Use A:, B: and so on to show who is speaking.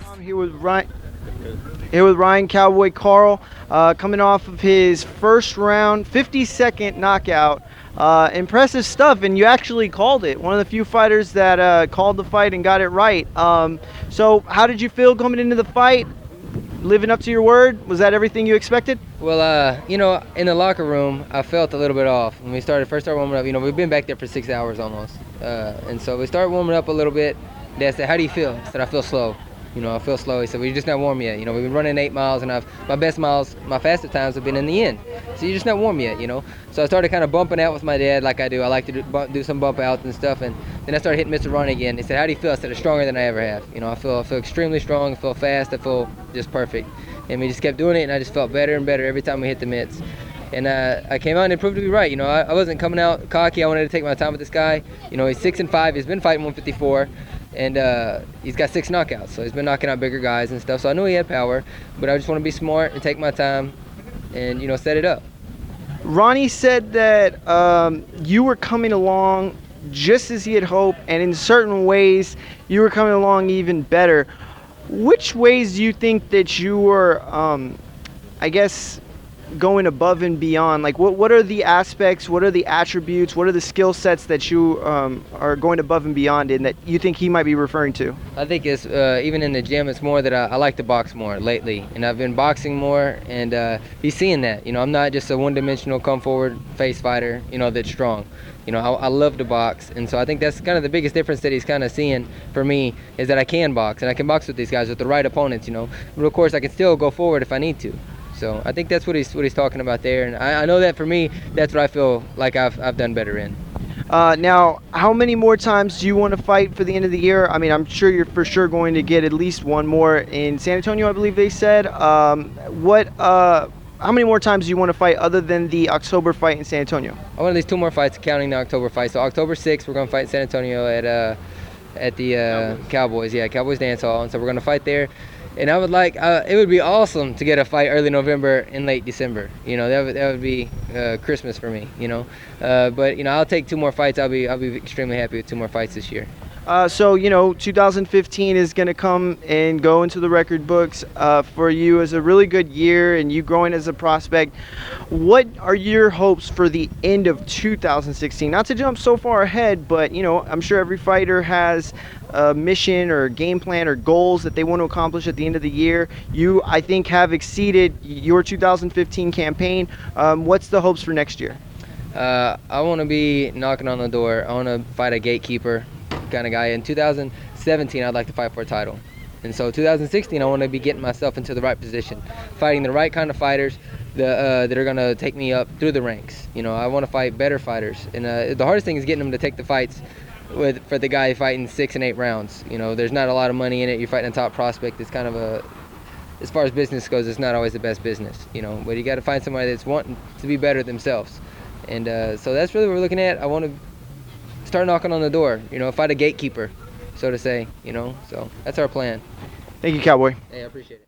A: I'm here with Ryan Cowboy Karl, coming off of his first round 52nd knockout. Impressive stuff, and you actually called it. One of the few fighters that called the fight and got it right. So how did you feel coming into the fight? Living up to your word? Was that everything you expected?
B: Well, in the locker room, I felt a little bit off when we first started warming up. We've been back there for 6 hours almost, and so we started warming up a little bit. Dad said, "How do you feel?" I said, "I feel slow. I feel slow." He said, "Well, you're just not warm yet. We've been running 8 miles, and my best miles, my fastest times have been in the end. So you're just not warm yet, So I started kind of bumping out with my dad like I do. I like to do some bump outs and stuff, and then I started hitting Mr. Ronnie again. He said, "How do you feel?" I said, "I'm stronger than I ever have. I feel extremely strong. I feel fast. I feel just perfect." And we just kept doing it, and I just felt better and better every time we hit the mitts. And I came out and it proved to be right. I wasn't coming out cocky. I wanted to take my time with this guy. He's 6-5. He's been fighting 154, and he's got 6 knockouts. So he's been knocking out bigger guys and stuff. So I knew he had power, but I just want to be smart and take my time and set it up.
A: Ronnie said that you were coming along just as he had hoped, and in certain ways you were coming along even better. Which ways do you think that you were, going above and beyond? Like, what are the aspects, what are the attributes, what are the skill sets that you are going above and beyond in that you think he might be referring to?
B: I think it's, even in the gym, it's more that I like to box more lately. And I've been boxing more, and he's seeing that. I'm not just a one-dimensional come-forward face fighter, that's strong. I love to box, and so I think that's kind of the biggest difference that he's kind of seeing for me is that I can box, and I can box with these guys with the right opponents, But of course, I can still go forward if I need to. So I think that's what he's talking about there, and I know that for me, that's what I feel like I've done better in.
A: Now, how many more times do you want to fight for the end of the year? I mean, I'm sure you're for sure going to get at least one more in San Antonio, I believe they said. How many more times do you want to fight other than the October fight in San Antonio?
B: I want at least 2 more fights, counting the October fight. So October 6th, we're going to fight in San Antonio at the Cowboys. Yeah, Cowboys Dance Hall. And so we're going to fight there. And I would like, it would be awesome to get a fight early November and late December. That would be Christmas for me. But I'll take 2 more fights. I'll be extremely happy with 2 more fights this year.
A: So 2015 is going to come and go into the record books for you as a really good year and you growing as a prospect. What are your hopes for the end of 2016? Not to jump so far ahead, but I'm sure every fighter has a mission or game plan or goals that they want to accomplish at the end of the year. You, I think, have exceeded your 2015 campaign. What's the hopes for next year?
B: I want to be knocking on the door. I want to fight a gatekeeper kind of guy. In 2017, I'd like to fight for a title. And so 2016, I want to be getting myself into the right position, fighting the right kind of fighters that are going to take me up through the ranks. I want to fight better fighters. And the hardest thing is getting them to take the fights for the guy fighting 6 and 8 rounds. There's not a lot of money in it. You're fighting a top prospect. It's kind of as far as business goes, it's not always the best business, but you got to find somebody that's wanting to be better themselves. And so that's really what we're looking at. I want to start knocking on the door, fight a gatekeeper, so to say, so that's our plan.
A: Thank you, Cowboy.
B: Hey, I appreciate it.